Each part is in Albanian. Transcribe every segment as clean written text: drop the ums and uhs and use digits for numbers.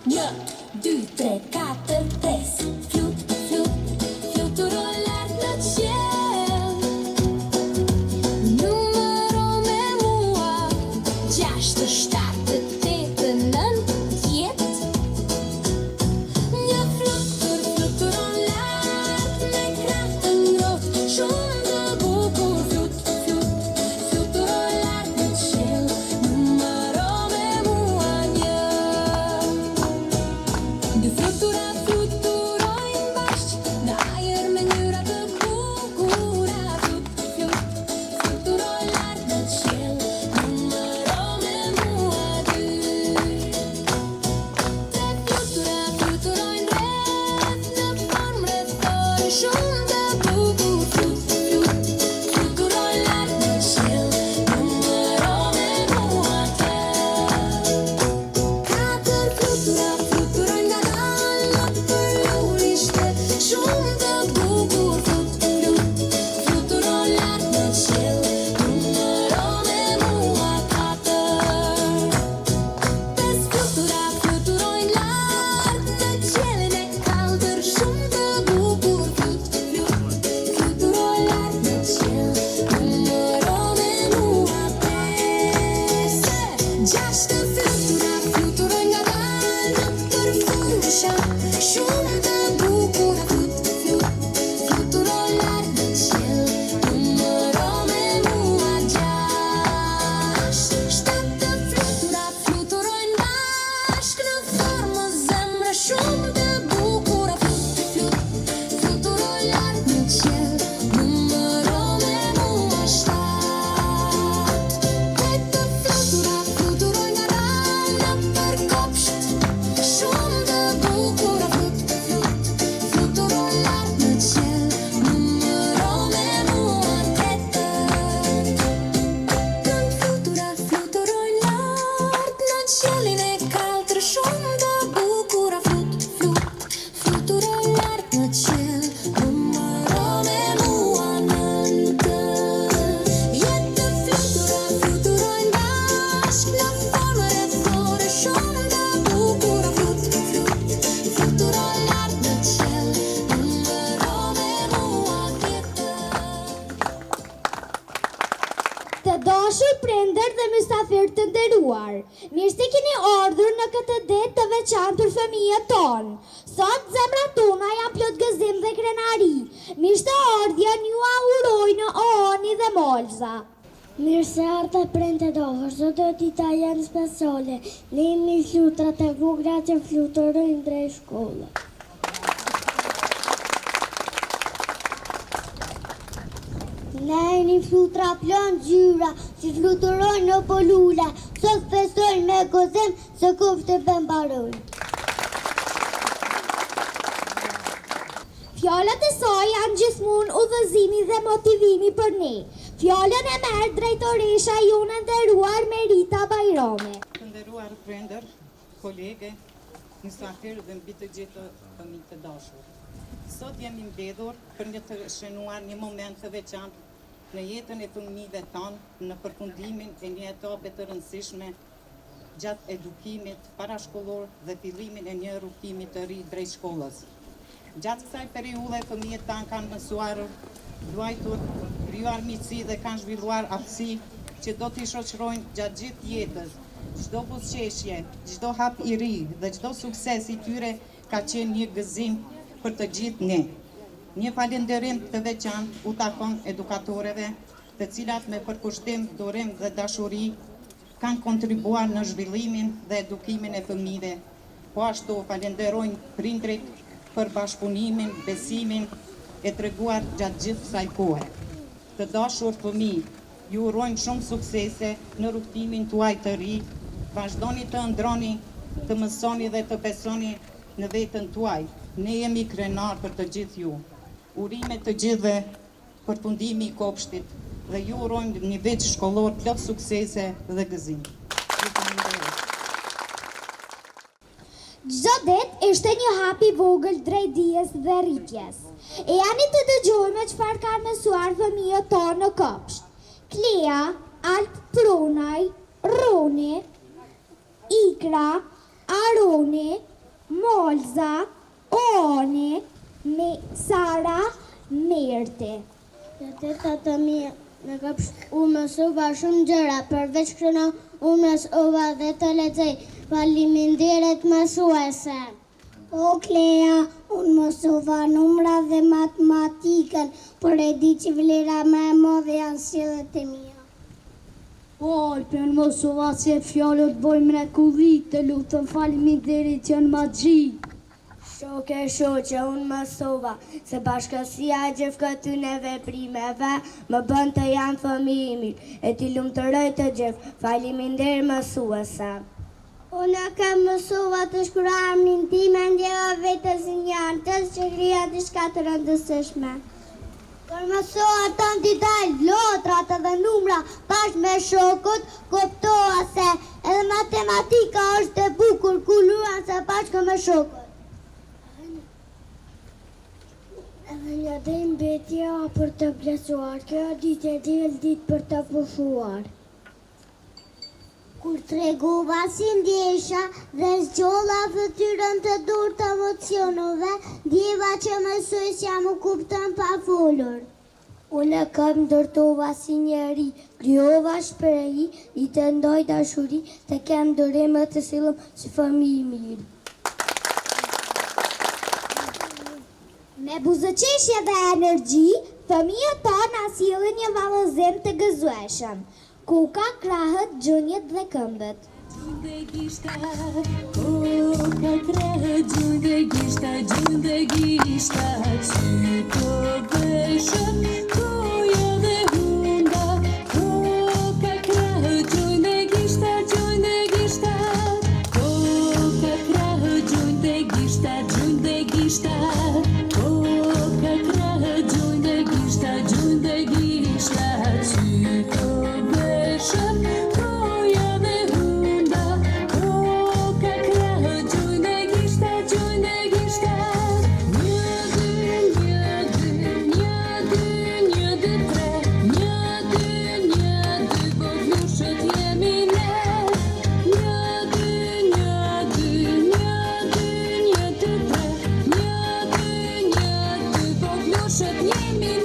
1, 2, 3, 4, 5. Flut, flut, fluturoj lart në qiell. Numëro me mua 6, 7, 8, 9, 10. Një flutur fluturon lart me krah të ngrohtë, shumë të bukur. Flut, flut, fluturoj lart në qiell. Numëro me mua 1. Dy flutura fluturojnë bashkë në ajër me ngjyra të bukura. Flut, flut, fluturoj lart në qiell. Numëro me mua 2. Tre flutura fluturojnë rreth në formë rrethore, shumë të bukur. Flut, flut, fluturoj lart në qiell. Numëro me mua 3. Katër flutura fluturojnë nga dalë për lulishte, shumë të bukur. Flut, flut, fluturoj lart në qiell. Numëro me mua 4. Pesë flutura fluturojnë lart në qiellin e kaltër, shumë të bukur. Flut, flut, fluturoj lart në qiell. Numëro me mua 5. Gjashtë flutura fluturojnë nga dalë nëpër fusha, shumë të bukur. Flut, flut, fluturoj lart në qiell. Numëro me mua 6. 7 flutura fluturojnë bashkë në formë zemre, shumë të bukura. Flut, flut, fluturoj lart në qiell. Numëro me mua 7. 8 flutura fluturojnë nga dalë nëpër kopsht, shumë të bukura. Flut, flut, fluturoj lart në qiell. Numëro me mua 8. Nënt flutura fluturojnë lart në qiellin e kaltër, shumë të bukura. Flut, flut, fluturoj lart në qiell. Numëro me mua 9. 7 flutura fluturojnë bashkë në formë rrethore, shumë të bukura. Flut, flut, fluturoj lart në qiell. Numëro me mua 10. Të dashur prindër dhe mysafir të nderuar, mirë se keni ardhur në këtë ditë të veçantë për fëmijët tonë. Sot zemrat tona janë plot gëzim dhe krenari. Mirë se ardhjen ju urojnë Oani dhe Molza. Mirë se ardhe prindë të dashur, sot do dita janë speciale. Ne jemi flutrat e vogla që fluturojnë drejt shkollës. Ne jemi flutra plan gjyra që fluturojnë në polula. Sot festojnë me gëzim se kuftë të mbarojnë. Fjalët e saj janë gjithmonë udhëzimi dhe motivimi për ne. Fjalën e merr drejtoresha jonë nderuar Merita Bajrami. Të nderuar prindër, kolege, mysafir dhe mbi të gjithë fëmijët të dashur. Sot jemi mbledhur për një të shënuar një moment të veçantë në jetën e fëmijëve tanë në përfundimin e një etape të rëndësishme gjatë edukimit parashkollor dhe fillimin e një rrugtimi të ri drejt shkollës. Gjatë kësaj periudhe fëmijët tanë kanë mësuar, luajtur, krijuar miqësi dhe kanë zhvilluar aftësi që do t'i shoqërojnë gjatë gjithë jetës. Çdo buzëqeshje, çdo hap i ri dhe çdo sukses i tyre ka qenë një gëzim për të gjithë ne. Një falënderim të veçantë u takon edukatorëve, të cilat me përkushtim, durim dhe dashuri kanë kontribuar në zhvillimin dhe edukimin e fëmijëve. Po ashtu falenderojnë prindrit për bashkëpunimin, besimin e treguar gjatë gjithë kësaj kohe. Të dashur fëmijë, ju urojmë shumë suksese në rrugtimin tuaj të ri. Vazhdoni të ëndroni, të mësoni dhe të besoni në veten tuaj. Ne jemi krenar për të gjithë ju. Urime të gjithëve për fundimi i kopshtit dhe ju urojmë një vit shkollor plot suksese dhe gëzim. Çdo ditë ishte një hap i vogël drejt dijes dhe rritjes. E jani të dëgjojmë çfarë kanë mësuar fëmijët tonë në kopsht. Klea, Alp Pronaj, Roni, Ikra, Aroni, Molza, Oni, Sara, Mirti. Teta të mia, unë mësova shumë gjëra, përveç këno unë mësova dhe të lexoj. Faleminderit mësuese. O Klea, unë mësova numra dhe matematikën, por e di që vlera më e madhe janë sjelljet e mia. Alpen mësova se fjallët bojnë mrekulli, të lutem faleminderit janë magji. Shoke shoqe, unë mësova se bashkësia e gjithë këtyne veprimeve më bën të janë fëmijë mirë, e t'i lumtëroj të gjithë. Faleminderit mësuese. Unë kam mësova të shkruaj emrin tim, e ndjeva vetes si një artist që krija diçka të rëndësishme. Kur mësova tanti dal, lotrat edhe numra, tash me shokut, kuptova se edhe matematika është e bukur, ku luan se bashkë me shokut. Edhe një dhe mbetja për të blesuar, kjo ditë e ditë për të pushuar. Kur tregova si ndjesha dhe zgjolla fytyrën të dur të emocioneve, ndjeva që mësuesja më kupton pa folur. Unë kam ndërtova si njeri, krijova shprehi, i të ndoj dashuri, të kem durimet të sillem si fëmijë mirë. Me buzëqeshje dhe energji, fëmijët tonë asjellin një vallëzim të gëzueshëm. Kuka, krahët, gjunjët dhe këmbët. Gjunde gishta, kuka, krahët, gjunde gishta, qyto veshëm, kuja dhe hunda. Kuka, krahët, gjunde gishta, kuka, krahët, gjunde gishta, Kuka, krahët, gjunde gishta, qyto veshëm, kuja dhe hunda. Kuka, krahët, gjunde gishta, një, dy, tre, një, dy, po gjushët jemi ne. Një, dy, tre, po gjushët jemi ne.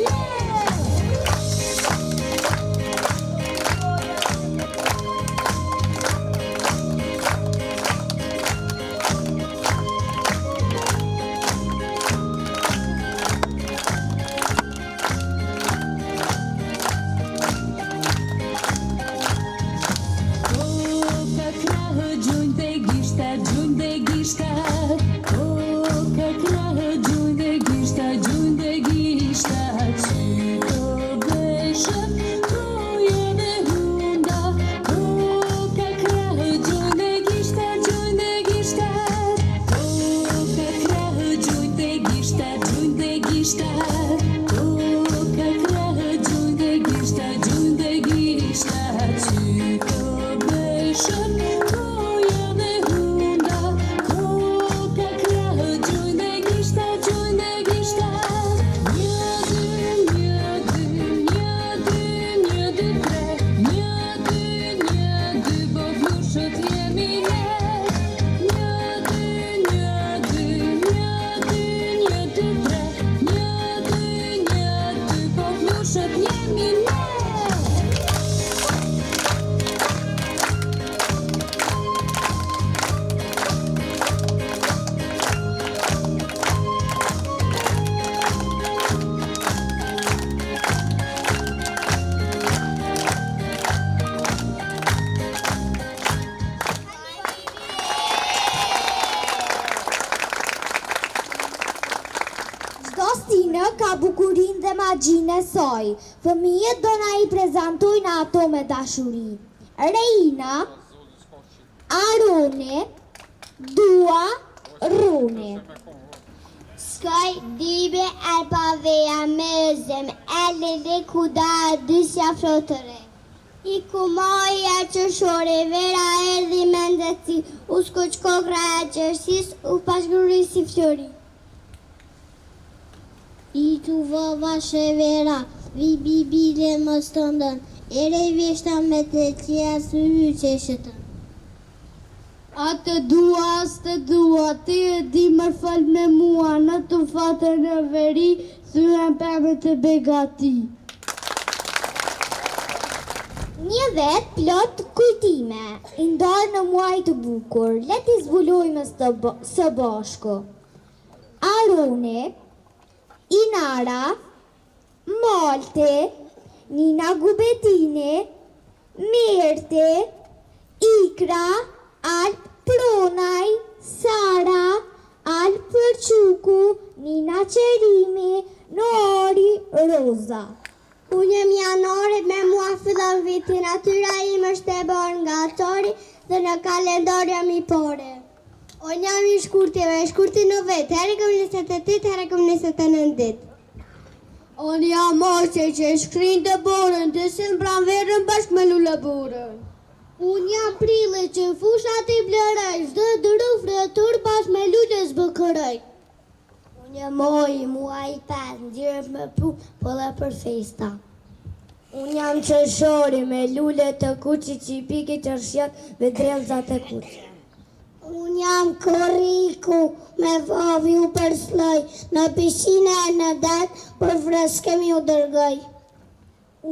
Kuka, krahët, gjunde gishta, kuka, krahët, gjunde gishta, qyto veshëm, kuja dhe hunda. Kuka, krahët, gjunde gishta, kuka, krahët, gjunde gishta, kuka, krahët, gjunde gishta, qyto veshëm, kuja dhe hunda. Kuka, krahët, gjunde gishta, një, dy, tre, një, dy, po gjushët jemi ne. Një, dy, tre, një, dy, po gjushët jemi ne. Çdo stinë ka bukurinë dhe magjinë e saj. Fëmijët do na I prezantojnë ato me dashuri. Reina, Aroni, Dua, Runi. Skoj, dibe, alpavea, mezem, elele, kuda, dysja frotëre. I kumoja qëshore, vera erdi mendeci, u skoq kokra e qërsis, u pashguri si fjori. I tu vova shevera, vi bibile më stëndën, ere vjeshta me të qia së hyqeshëtën. A të dua, as të dua, ti e di më fal me mua, në të fatën e veri, thyën pëmë të begati. Një vet plot kujtime, i ndorë në muaj të bukur, le t'i zbulojmë së bashku. Aroni, Inara, Malte, Nina Gubetini, Mirti, Ikra, Alp Pronaj, Sara, Alp Përquku, Nina Qerimi, Nori, Roza. Unë jam janori, me mua fillon viti, natyra im është e bërë nga tori dhe në kalendor jam i pore. Unë jam i shkurti në vetë, herë këm 28, herë këm 29 ditë. Unë jam Marse që shkrin të borën, të se mbran verën bashkë me lule borën. Unë jam Prile që fushat i bleraj, zdo dërufre tur bashkë me lule zbëkëraj. Unë jam muaj 5, ndjerë me pu, po dhe për festa. Unë jam qëshori me lule të kuqi që i piki qërshjat dhe dremzat e kuqi. Unë jam Koriku me vavi u përsloj, në piscine e në datë, për freskemi u dërgoj.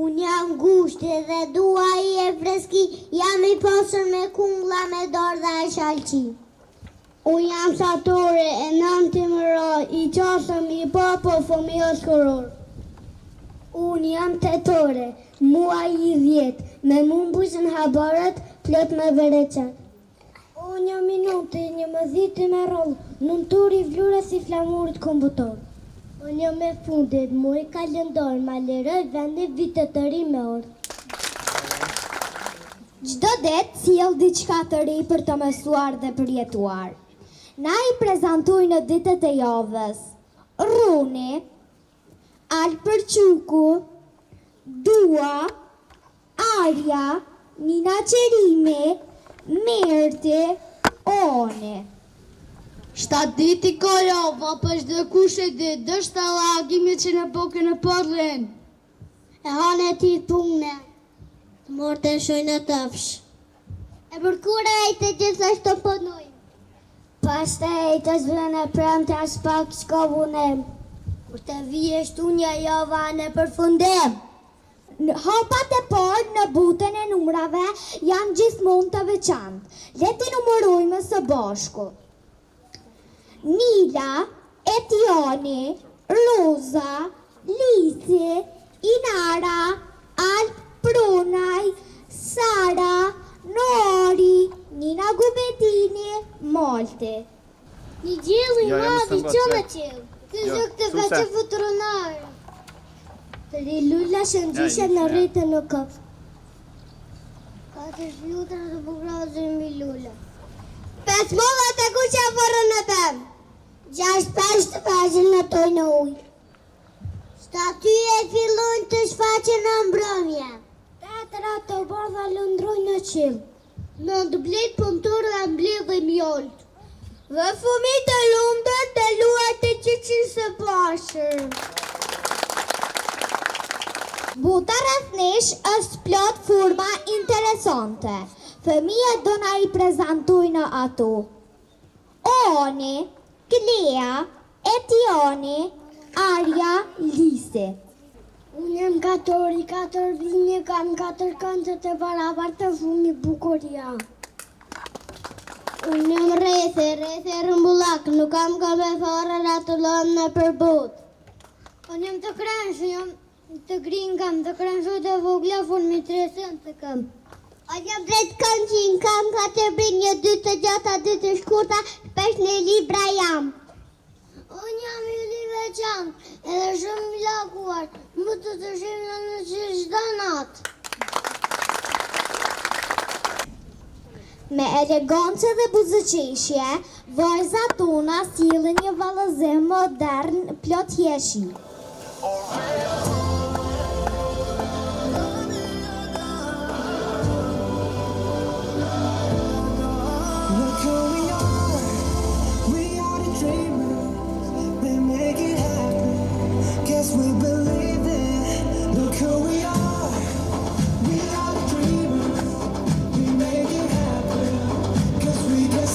Unë jam Gushti dhe dua i e freski, jam i posër me kungla me dorë dhe e shalqi. Unë jam Satore e nënti më roj, i qasëm i papo fëmijos këror. Unë jam Tetore, muaj i 10, me mumbusën habaret, plot me vereqat. Unë jam Minuti, një mëdhiti me rollë, nënturi vlure si flamurit kombutor. Unë jam me fundit, muaj kalendor, ma leroj vendi vitet të ri me orë. Gjdo det sjell diçka të ri për të mësuar dhe përjetuar. Na i prezentoj në ditët e javës Runi, Alp Përquku, Dua, Arja, Nina Qerimi, Mirti, Oni. 7 ditë i ka java, për çdo kush e ditë, dështë allagimi që në poke në përren. E hane ti punë, të morte shojnë të tëfsh. E për kure e të gjithashtë të pënoj. Pas të e të zvën e prem të as pak s'ka vunem. Kur të vjesht unja java në përfundim. Hapat e parë në butën e numrave janë gjithmonë të veçantë. Le t'i numërojmë së bashku. Nila, Etioni, Roza, Lisi, Inara, Alp Pronaj, Sara, Nori, Nina Gubetini, Malte. Një gjellë i madhi që me qellë. Të Jo, zëk të shumë veqë se. futronarë. Të rilulla shëndishe në rritë në këfë. Ka të shvjutra të bukrazë i mbi lulla. 5 molla të kuqa forën në pëmë. 6 pesh të faqen në toj në ujë. Statyje fillon të shfaqen në mbrëmje. 8 të bardha lëndrojnë në qilë. 9 blet puntur dhe mbledh dhe mjollët. Dhe fëmijë të lumtur të luajnë të qiqin së bashkë. Buta rreth nesh është plot forma interesante. Fëmijët do na i prezentojnë ato. Oni, Klea, Etioni, Arja, Lisi. Unë jam 4 vini, kam 4 këndët e barabartë të fumi bukuria. Unë jam Rethe rëmbullak, nuk kam këve fare ratëllon në përbot. Unë jam të krenshë, jam të grinë kam, të krenshë të vogla, funë mi 3 të kam. Unë jam drejt kënqin, kam 4 brinë, një 2 të gjata, 2 të shkurta, shpesh në libra jam. Unë jam i veçantë, edhe shumë i lakuar, më të shimë në që çdo natë. Me elegancë dhe buzëqeshje, vajzat tona sjellin një vallëzim modern plot jeshi. Look who we are the dreamers, we make it happen, guess we believe it. Look who we are the dreamers, we make it happen, guess we can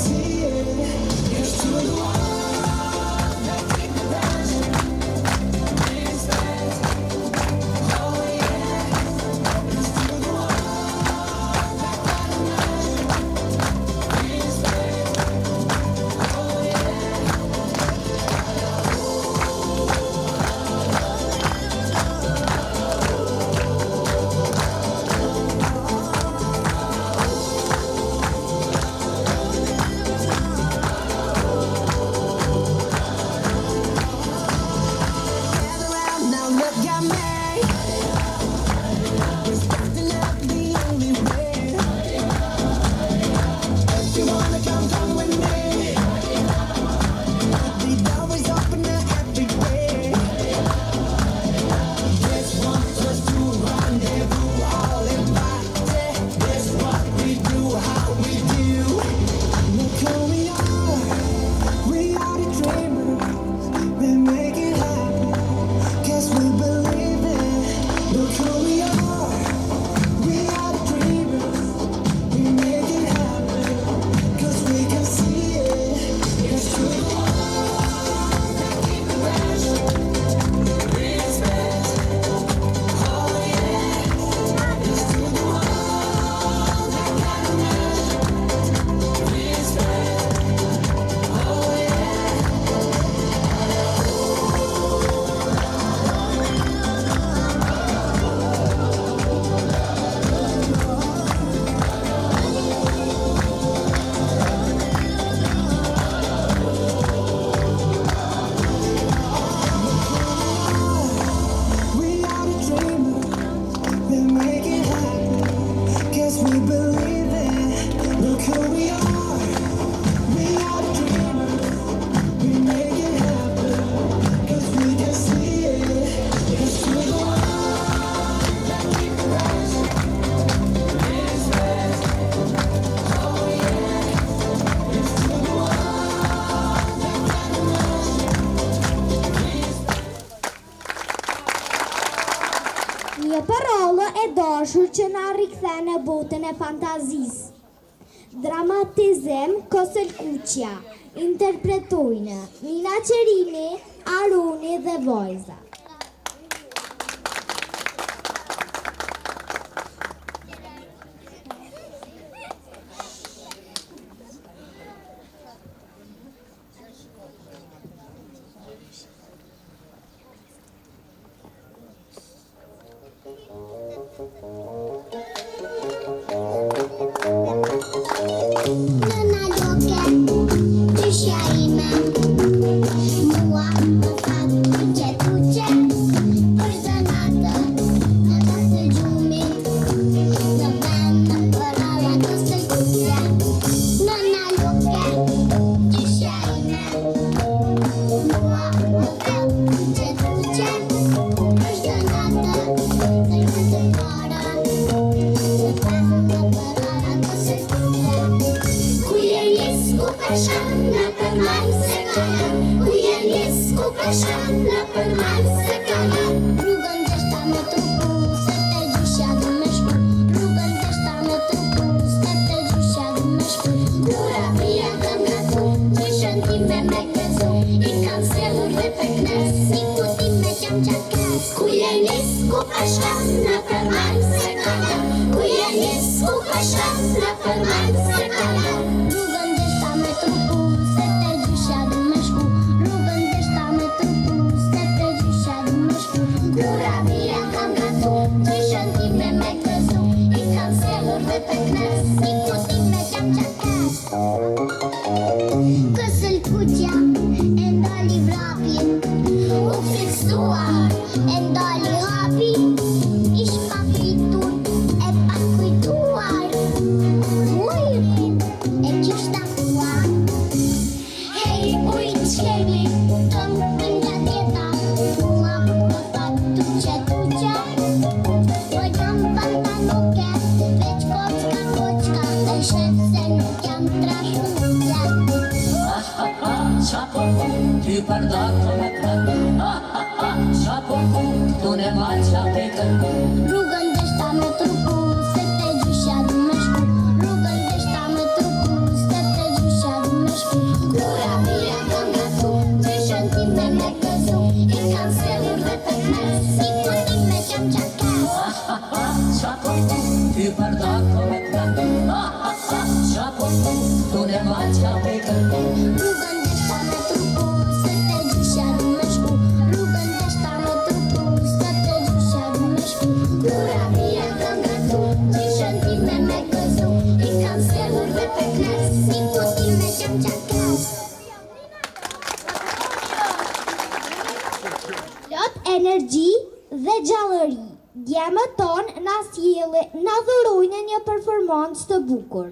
dashur që na rikthen në botën e fantazisë. Dramatizim Kosel Kuqja, interpretojnë Nina Qerini, Aroni dhe Vojza. Nëna loke, dyshja ime, mua më fat kuqe kuqe, për zënatë në të gjumit, në vend për alla Kosel Kuqja. Nëna loke, dyshja ime, mua më fat kuqe kuqe, për zënatë në të para, në vend për alla Kosel Kuqja. Ku peshan në përmal se kaja, ku jenis ku peshan në përmal se kaja. Rrugën deshta me trupu, se te gjysha du me shku. Rrugën deshta me trupu, se te gjysha du me shku. Kura pia kam gatu, gjyshën time me gëzu, I kam sjellur dhe peknes, I kutim me qam qakes. Ku jenis ku peshan në përmal se kaja, ku jenis ku peshan në përmal se kaja. Kosel Kuqja e ndali vrapin, u fiksuar e ndali hapi, ish pa pritur e pa kujtuar, ujrin e kishta kuar. Hej ujt shkemi, tëm nga tjeta, mua më fat tuqe tuqe, po jam pantanoke, veç kocka, dhe shef se nuk jam trashunke. Qa po ty përdato me kërë, qa po tu ne maqa pe kërë. Rrugën deshta me trupu, se te gjysha du me shku. Rrugën deshta me trupu, se te gjysha du me shku. Kura pia kam gatu, gjyshën time me gëzu, I kam sjellur dhe peknes, I kutim me qam qakes. Qa po ty përdato me kërë, qa po tu ne maqa pe kërë. Rrugën deshta me trupu, se te gjysha du me shku. Rrugën deshta me trupu, se te gjysha du me shku. Kura pia kam gatu, gjyshën time me gëzu, I kam sjellur dhe peknes, I kutim me qam qakes. Plot energji dhe gjallëri, djemët tonë na dhurojnë një performancë të bukur.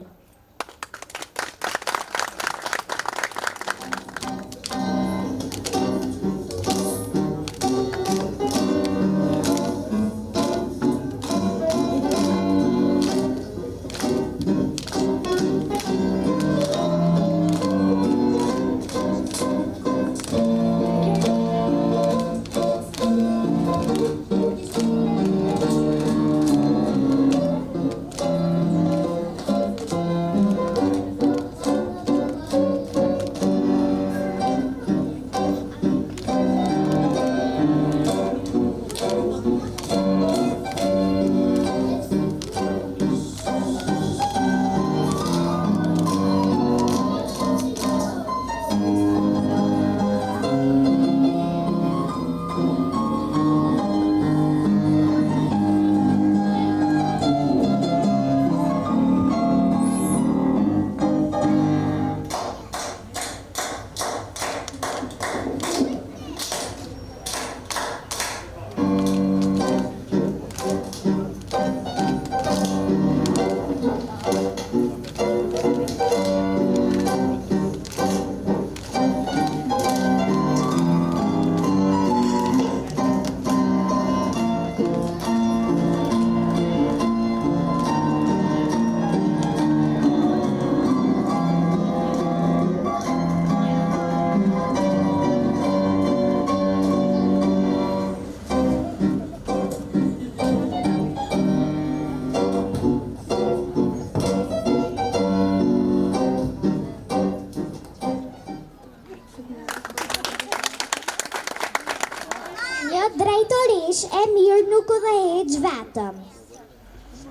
e mirë nuk udhëheq vetëm,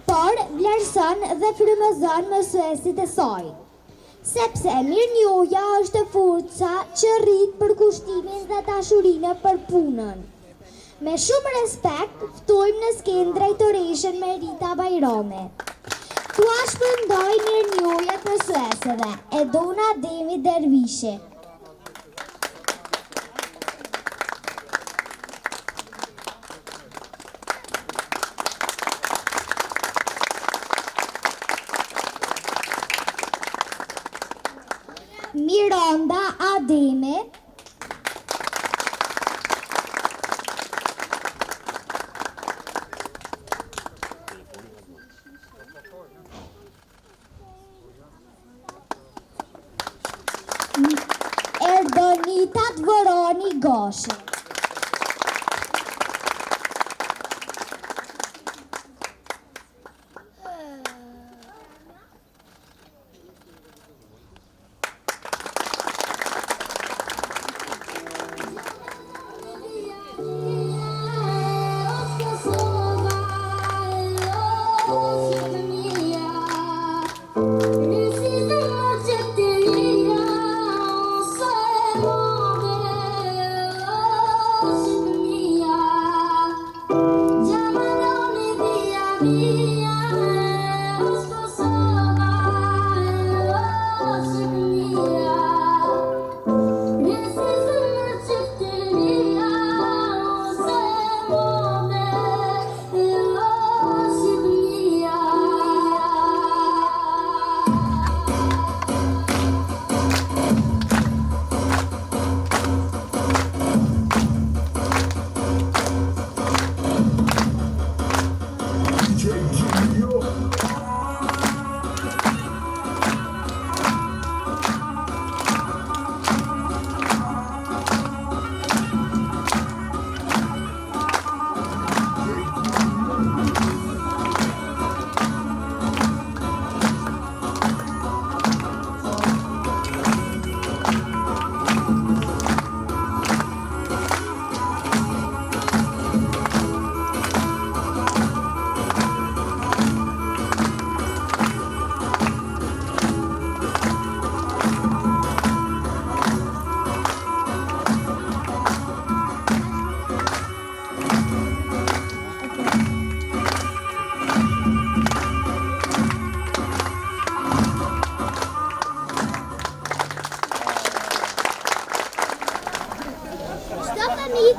por vlerëson dhe frymëzon mësuesit e saj. Sepse mirënjohja është forca që rrit për kushtimin dhe dashurinë për punën. Me shumë respekt, ftojmë në skenë drejtoreshën Merita Bajrami. Tua shpërndoj mirënjohjet mësueseve, Edona Demi Dervishi. Miranda Ademe. Erdonita Dvoroni Goshi.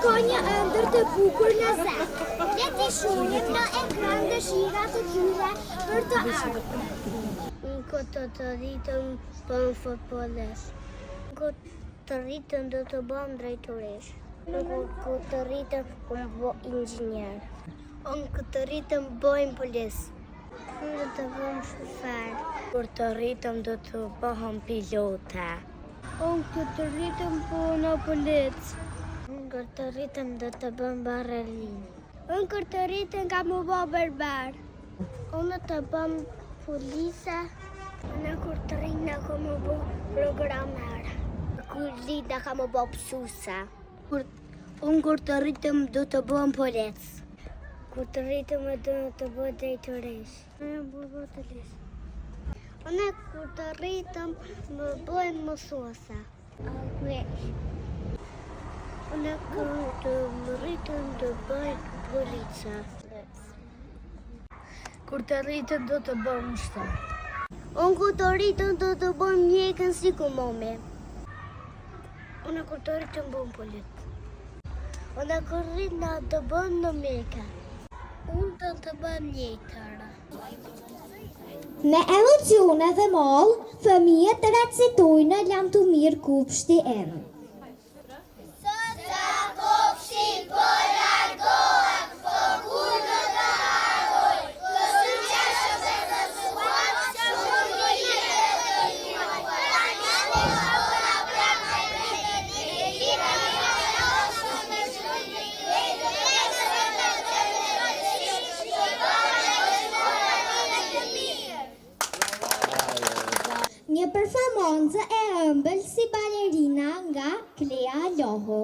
Ka një ëndër të bukur në zet. Le t'i shohim në ekran dëshirat të tyre për të ardhmen. Unë këtë të rritëm për futbollesh. Këtë të rritëm do të bëm drejtoresh. Unë këtë të rritëm për bë inxhinier. Unë këtë të rritëm bëjmë polis. Unë do të bëm shofer. Kur të rritëm do të bëhem pilota. Unë këtë të rritëm për në polic. Unë kur të rritëm do të bëm barrelin. Unë kur të rritëm ka më bë berber. Unë të bëm polise. Unë kur të rritëm ka më bë programer. Kur rritëm ka më bë psuese. Unë kur të rritëm do të bëm polic. Kur të rritëm do të bë drejtoresh. Unë bë të lisë. Unë kur të rritëm më bëjmë mësuese. Unë kur të më rritëm të bëjmë polica. Kur të rritëm do të bëjmë ushtar. Unë kur të rritëm do të bëjmë mjekën si ku momi. Unë kur të rritëm bëjmë polic. Unë kur rritëm të bëjmë në mjeka. Unë do të bëjmë mjekër. Me emocione dhe mall, fëmijët recitojnë Lamtumir Kupshti em. Një performancë e ëmbël si balerina nga Klea Loho.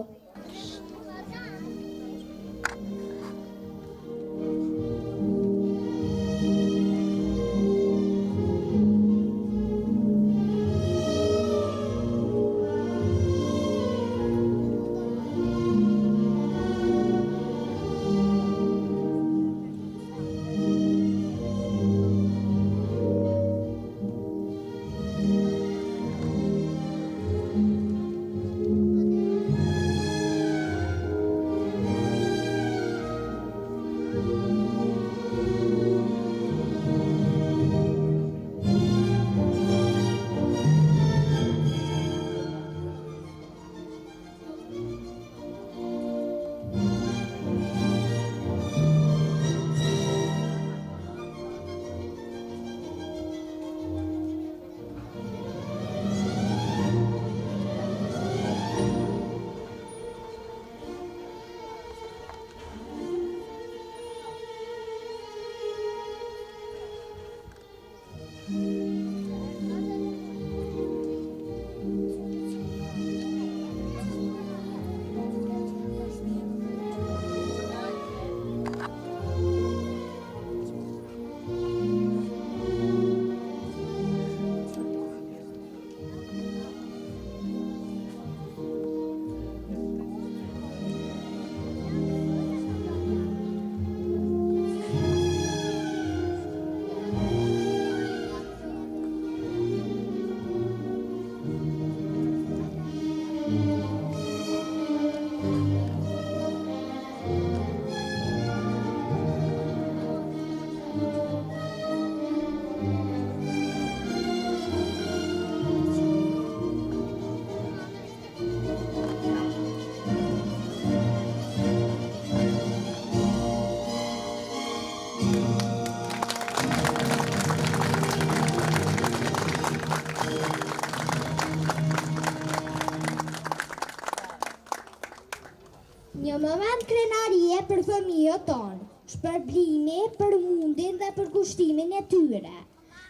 Një moment krenarie për fëmijët tonë, shpërblimi për mundin dhe për kushtimin e tyre.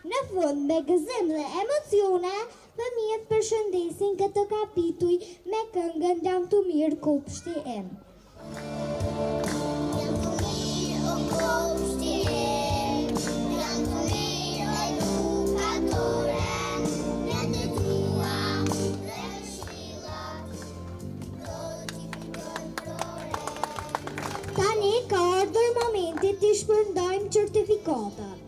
Në fund, me gëzim dhe emocione, fëmijët përshëndesin këtë kapituj me këngën Jam të mirë kopshti em. Jam të mirë o kopshti em, jam të mirë o edukatore, mjete tua dhe këshillat, do t'i kujtojnë prore. Tani ka ardhur momenti të shpërndajmë certifikatat.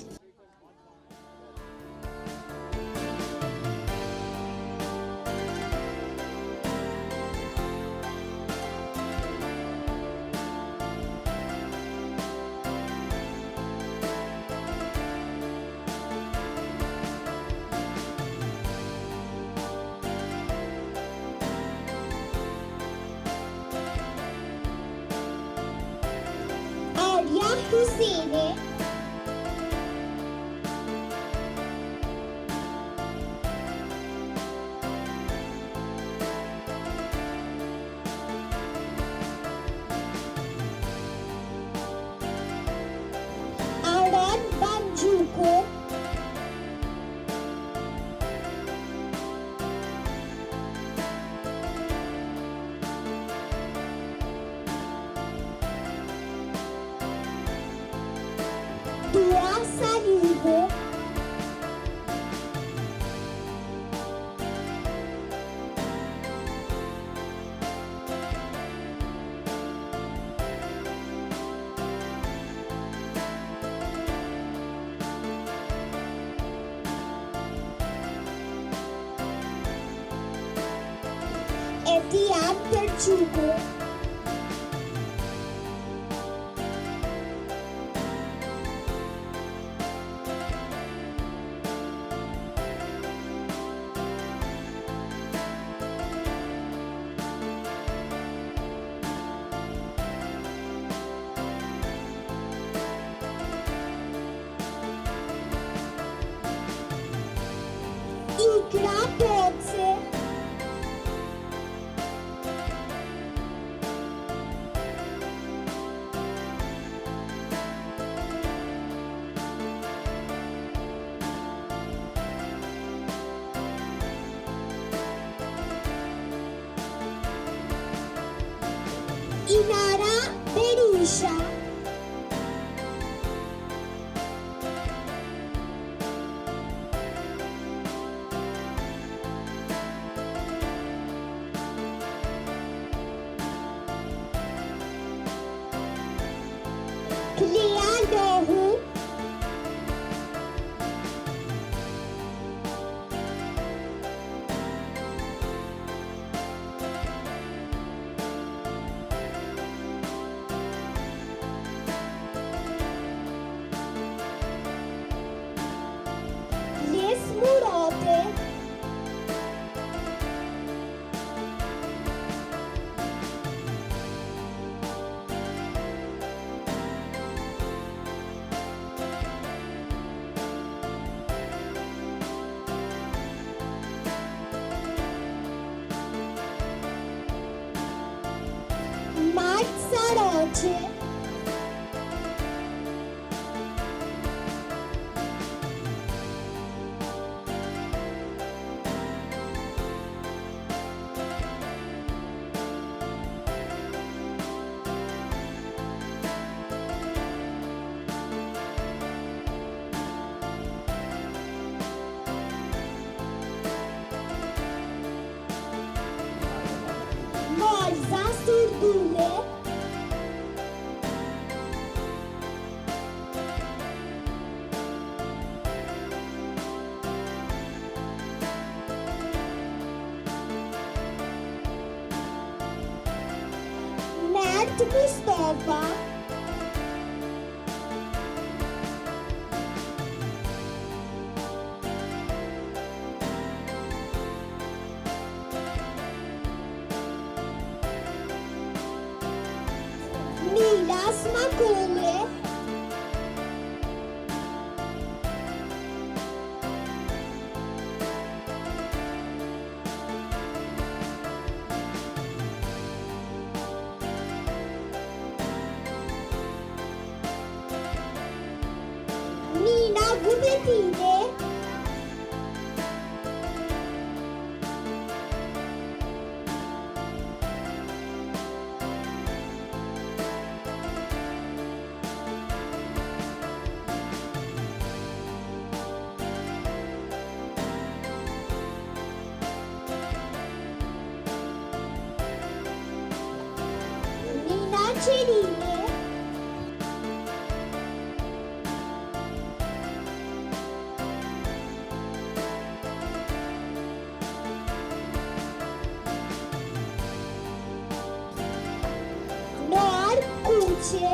Arja Huseni, Aran Banjuku, Dua Sanigo, Etian Perchuku, Ikra Ponce, Inara Berisha, Clea Lohu, Les Murote, Mart Saroce, Morza Surdule, Mert Mustafa, Milas Makule, Lagu Betine. Nina Celine. Noar Kuqe.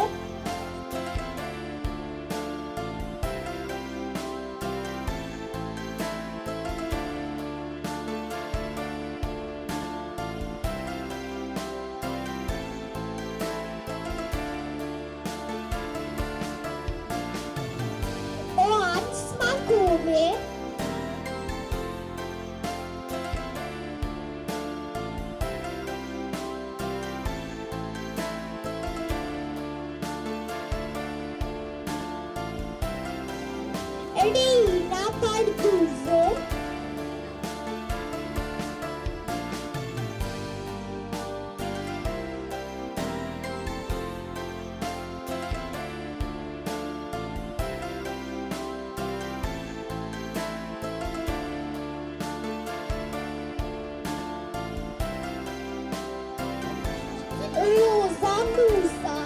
Oan Smakove. Reina Parduzzo. Rosa Musa.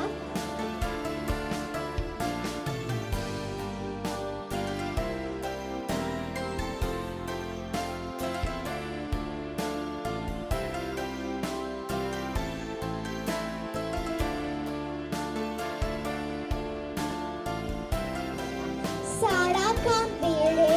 Sara Candele.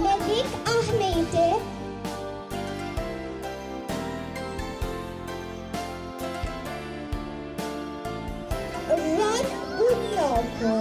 Melik Ahmete. Ron Bunyoku.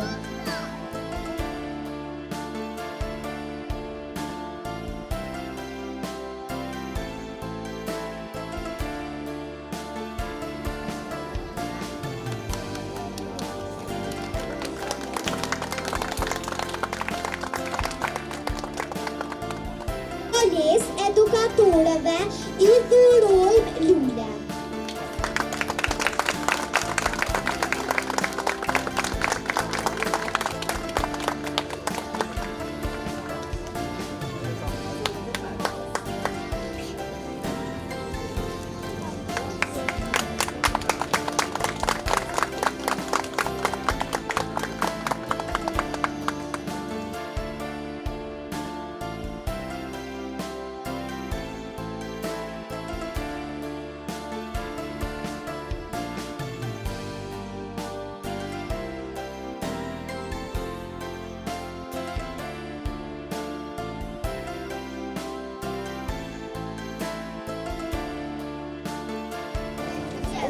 Polis edukatorëve I dhurojmë lule.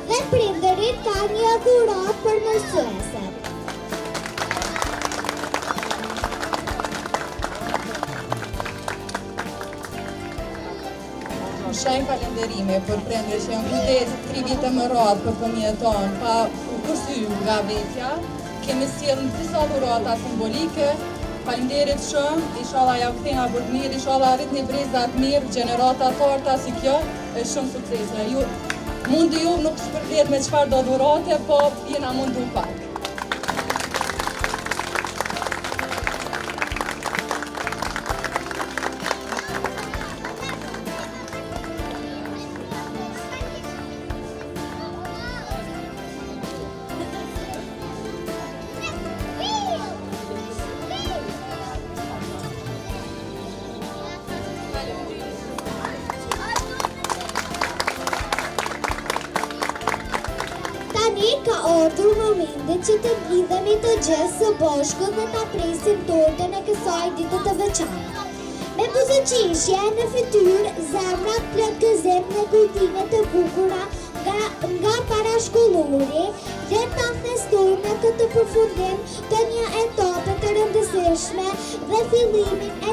Dhe prindërit ka një dhuratë për mësueset. Shajmë falenderime për prindërit që janë kujdes 3 vite më radhë për fëmijët tonë, pa u kursyer nga vetja. Kemi sjellë disa dhurata simbolike. Faleminderit shumë, inshallah ja kthejna për të mirë, inshallah arritni breza të mirë, gjenerata të arta si kjo, është shumë suksese. Mundi ju nuk shpërblet me çfarë do dhurate, po jena mundu pak. Tani ka ardhur momenti që të mblidhemi të gjithë së bashku dhe ta presim tortën e kësaj dite të veçantë. Me buzëqeshje në fytyrë, zemrat plot gëzim në kujtime të bukura nga parashkollori, le ta festojmë në këtë përfundim të një etape të rëndësishme dhe fillimin e